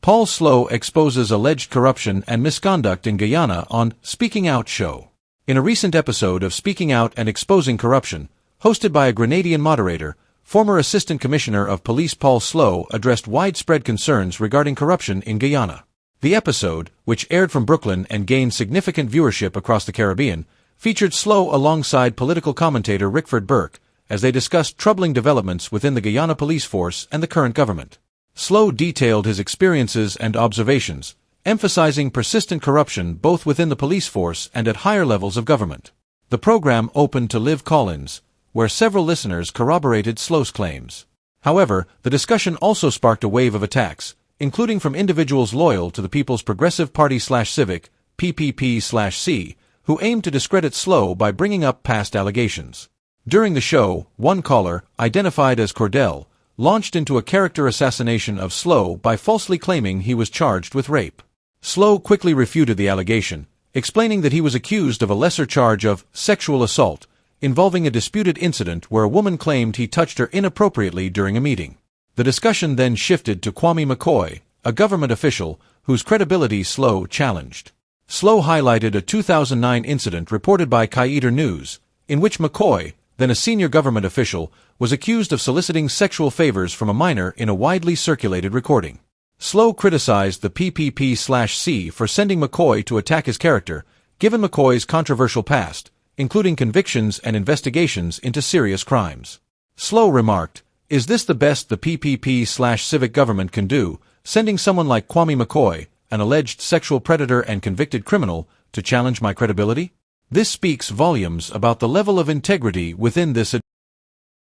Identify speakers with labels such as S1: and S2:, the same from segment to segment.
S1: Paul Slowe exposes alleged corruption and misconduct in Guyana on Speaking Out show. In a recent episode of Speaking Out and Exposing Corruption, hosted by a Grenadian moderator, former Assistant Commissioner of Police Paul Slowe addressed widespread concerns regarding corruption in Guyana. The episode, which aired from Brooklyn and gained significant viewership across the Caribbean, featured Slowe alongside political commentator Rickford Burke, as they discussed troubling developments within the Guyana police force and the current government. Slowe detailed his experiences and observations, emphasizing persistent corruption both within the police force and at higher levels of government. The program opened to live call-ins, where several listeners corroborated Slowe's claims. However, the discussion also sparked a wave of attacks, including from individuals loyal to the People's Progressive Party/Civic, PPP/C, who aimed to discredit Slowe by bringing up past allegations. During the show, one caller, identified as Cordell, launched into a character assassination of Slowe by falsely claiming he was charged with rape. Slowe quickly refuted the allegation, explaining that he was accused of a lesser charge of sexual assault, involving a disputed incident where a woman claimed he touched her inappropriately during a meeting. The discussion then shifted to Kwame McCoy, a government official whose credibility Slowe challenged. Slowe highlighted a 2009 incident reported by Kaider News, in which McCoy, then a senior government official, was accused of soliciting sexual favors from a minor in a widely circulated recording. Slowe criticized the PPP/C for sending McCoy to attack his character, given McCoy's controversial past, including convictions and investigations into serious crimes. Slowe remarked, "Is this the best the PPP/Civic government can do, sending someone like Kwame McCoy, an alleged sexual predator and convicted criminal, to challenge my credibility? This speaks volumes about the level of integrity within this."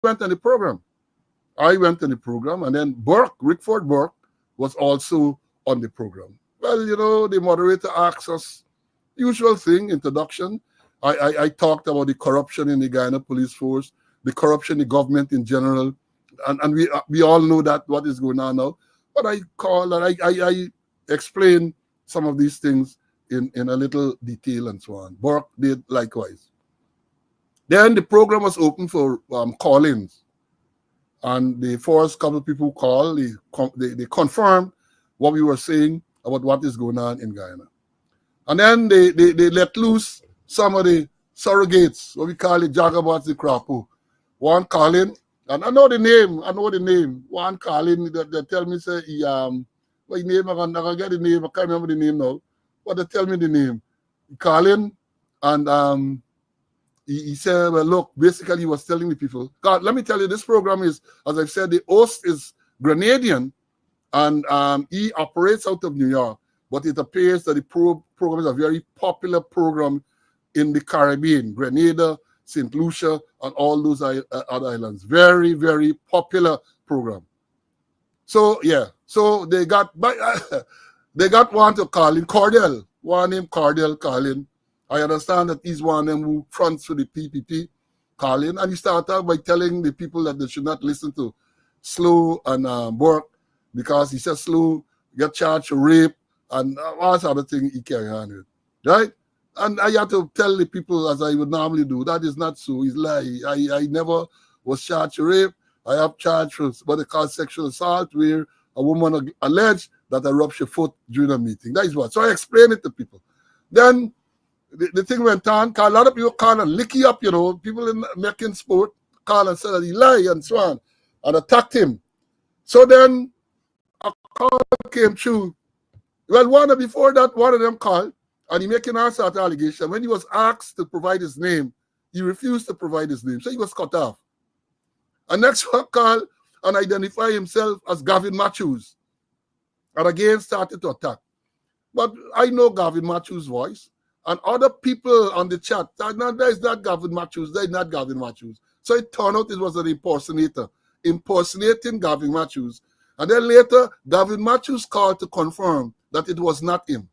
S2: Went on the program. I went on the program, and then Rickford Burke, was also on the program. Well, the moderator asked us, usual thing, introduction. I talked about the corruption in the Guyana police force, the corruption in the government in general, and we all know that what is going on now. But I explained some of these things in a little detail and so on. Burke did likewise. Then the program was open for call-ins. And the first couple of people called, they confirmed what we were saying about what is going on in Guyana. And then they let loose some of the surrogates, what we call the jagabats, the crapo. One calling, and I know the name. One calling, they tell me, say, what name, I can get the name, I can't remember the name now, but they tell me the name. He calling, and he said, well, look, basically he was telling the people, God, let me tell you, this program is, as I've said, the host is Grenadian, and he operates out of New York, but it appears that the program is a very popular program in the Caribbean, Grenada, St. Lucia, and all those other islands. Very, very popular program. So, yeah, so they got one to call in, Cordell, one named Cordell calling. I understand that he's one of them who fronts for the PPP calling, and he started by telling the people that they should not listen to Slowe and Burke, because he said Slowe get charged for rape and all sorts of things he carry on with, right? And I had to tell the people, as I would normally do, that is not so. He's lie. I never was charged for rape. I have charged for what they call sexual assault, where a woman alleged that I rubbed her foot during a meeting. That is what. So I explained it to people. Then the thing went on. A lot of people call and lick you up, people in making sport call and said that he lied and so on, and attacked him. So then a call came through. Well, before that, one of them called, and he making all sort of allegation. When he was asked to provide his name, he refused to provide his name, so he was cut off. And next one called and identified himself as Gavin Matthews, and again started to attack. But I know Gavin Matthews' voice, and other people on the chat, that is not Gavin Matthews, that is not Gavin Matthews. So it turned out it was an impersonator, impersonating Gavin Matthews. And then later, Gavin Matthews called to confirm that it was not him.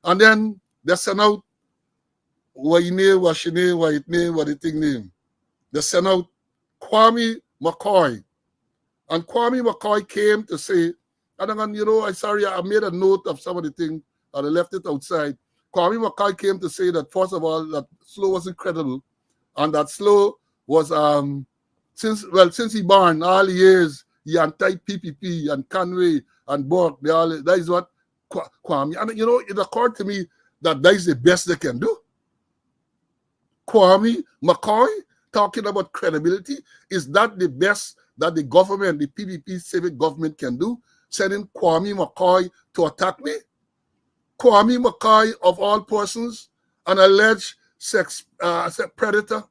S2: And then they sent out what he name, what she name, what it name, what the thing name. They sent out Kwame McCoy. And Kwame McCoy came to say, and I'm sorry, I made a note of some of the things and I left it outside. Kwame McCoy came to say that, first of all, that Slowe was incredible, and that Slowe was, since he born, all the years, he anti-PPP and Conway and Bork, that is what Kwame, and you know, it occurred to me that is the best they can do. Kwame McCoy talking about credibility, is that the best that the government, the PPP civic government can do? Sending Kwame McCoy to attack me? Kwame McCoy, of all persons, an alleged sex predator,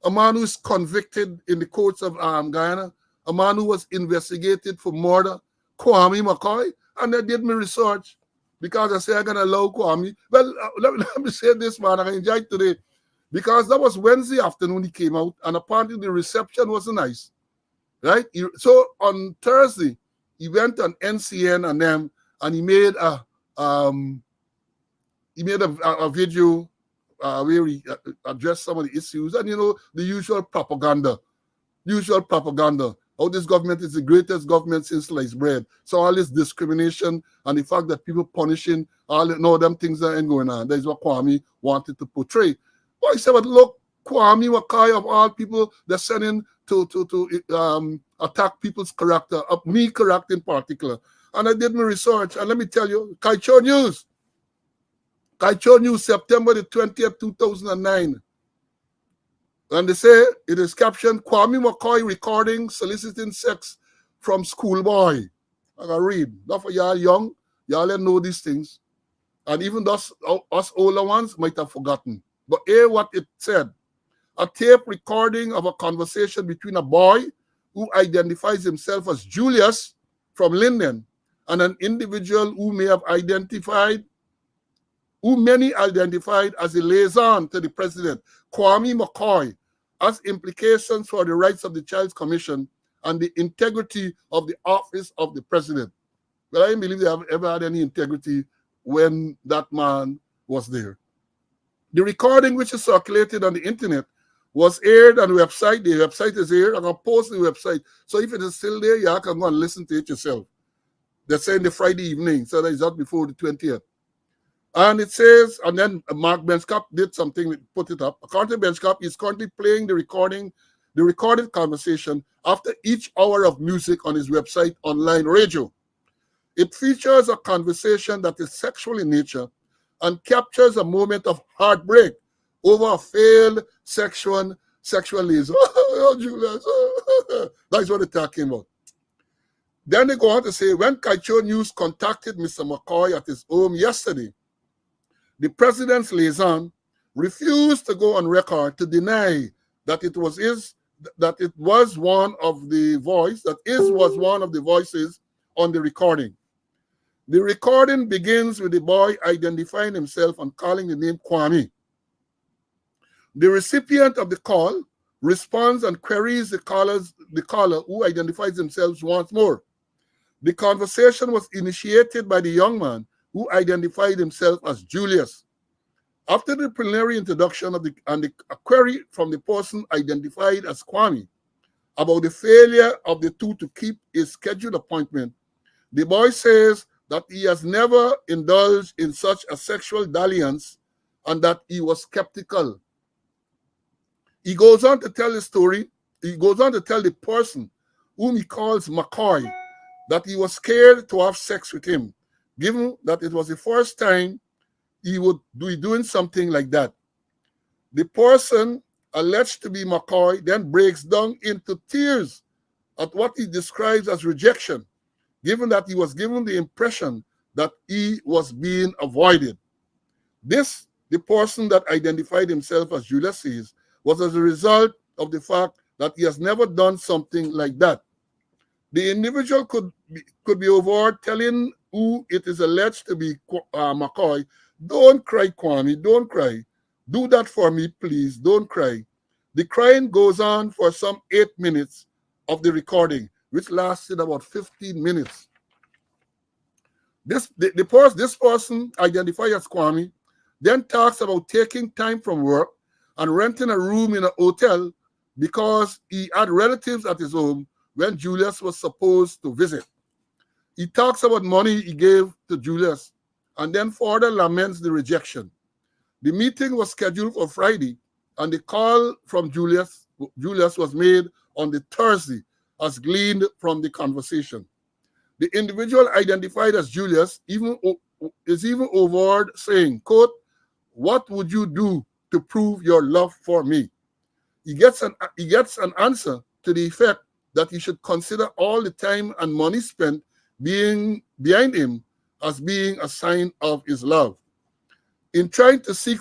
S2: a man who is convicted in the courts of Guyana, a man who was investigated for murder, Kwame McCoy, and they did me research because I say I'm going to allow Kwame. Well, let me say this, man, I enjoyed today because that was Wednesday afternoon he came out, and apparently the reception wasn't nice, right? So on Thursday, he went on NCN and them, and he made a video where he addressed some of the issues, and you know, the usual propaganda. Oh, this government is the greatest government since sliced bread. So all this discrimination and the fact that people punishing, all them things that ain't going on. That is what Kwame wanted to portray. Well, he said, but look, Kwame Wakai of all people, they're sending to attack people's character, me character in particular. And I did my research, and let me tell you, Kaicho News, September the 20th, 2009. And they say it is captioned, Kwame McCoy recording soliciting sex from schoolboy. I can read. Not for y'all young, y'all know these things. And even us older ones might have forgotten. But hear what it said. A tape recording of a conversation between a boy who identifies himself as Julius from Linden and an individual who many identified as a liaison to the president, Kwame McCoy, has implications for the rights of the Child's Commission and the integrity of the office of the president. Well, I don't believe they have ever had any integrity when that man was there. The recording, which is circulated on the internet, was aired on the website. The website is here. I'm going to post the website. So if it is still there, you can go and listen to it yourself. They're saying the Friday evening, so that is not before the 20th. And it says, and then Mark Benchcap did something, put it up. According to Benchcap, he's currently playing the recorded conversation after each hour of music on his website, Online Radio. It features a conversation that is sexual in nature and captures a moment of heartbreak over a failed sexual liaison. Oh, Julius. That's what they're talking about. Then they go on to say, when Kaicho News contacted Mr. McCoy at his home yesterday, the president's liaison refused to go on record to deny that it was one of the voices on the recording. The recording begins with the boy identifying himself and calling the name Kwame. The recipient of the call responds and queries the caller who identifies themselves once more. The conversation was initiated by the young man who identified himself as Julius. After the preliminary introduction of a query from the person identified as Kwame about the failure of the two to keep a scheduled appointment, the boy says that he has never indulged in such a sexual dalliance and that he was skeptical. He goes on to tell his story. He goes on to tell the person whom he calls McCoy that he was scared to have sex with him, given that it was the first time he would be doing something like that. The person alleged to be McCoy then breaks down into tears at what he describes as rejection, given that he was given the impression that he was being avoided. This, the person that identified himself as Julius says, was as a result of the fact that he has never done something like that. The individual could be overheard telling who it is alleged to be McCoy, don't cry, Kwame, don't cry. Do that for me, please, don't cry. The crying goes on for some 8 minutes of the recording, which lasted about 15 minutes. This person, identified as Kwame, then talks about taking time from work and renting a room in a hotel because he had relatives at his home when Julius was supposed to visit. He talks about money he gave to Julius and then further laments the rejection. The meeting was scheduled for Friday, and the call from Julius was made on the Thursday, as gleaned from the conversation. The individual identified as Julius is even overheard saying, quote, "What would you do to prove your love for me?" He gets an answer to the effect that he should consider all the time and money spent being behind him as being a sign of his love. In trying to seek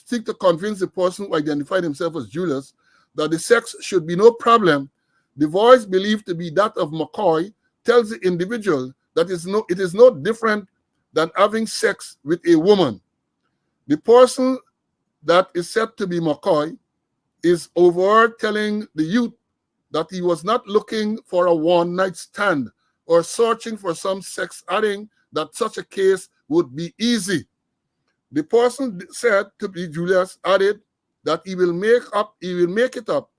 S2: to convince the person who identified himself as Julius that the sex should be no problem, the voice believed to be that of McCoy tells the individual that it is no different than having sex with a woman. The person that is said to be McCoy is overheard telling the youth that he was not looking for a one-night stand or searching for some sex, adding that such a case would be easy. The person said to be Julius added that he will make it up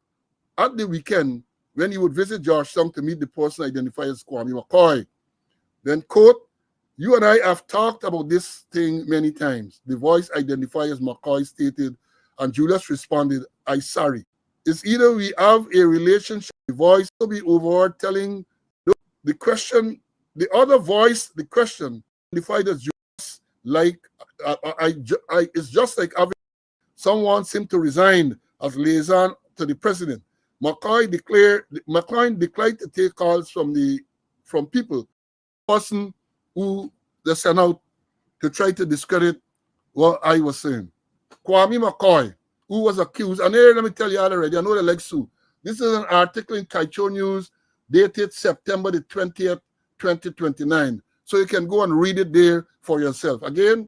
S2: at the weekend when he would visit Georgetown to meet the person identified as Kwame McCoy. Then, quote, "You and I have talked about this thing many times," the voice identified as McCoy stated, and Julius responded, "I sorry. It's either we have a relationship," the voice will be overheard telling the question, the other voice, the question identified as Julius, like, it's just like having someone wants him to resign as liaison to the president. McCoy declined to take calls from people, person who they sent out to try to discredit what I was saying. Kwame McCoy, who was accused, and here let me tell you already, I know they like Sue. This is an article in Kaicho News dated September the 20th, 2029. So you can go and read it there for yourself. Again,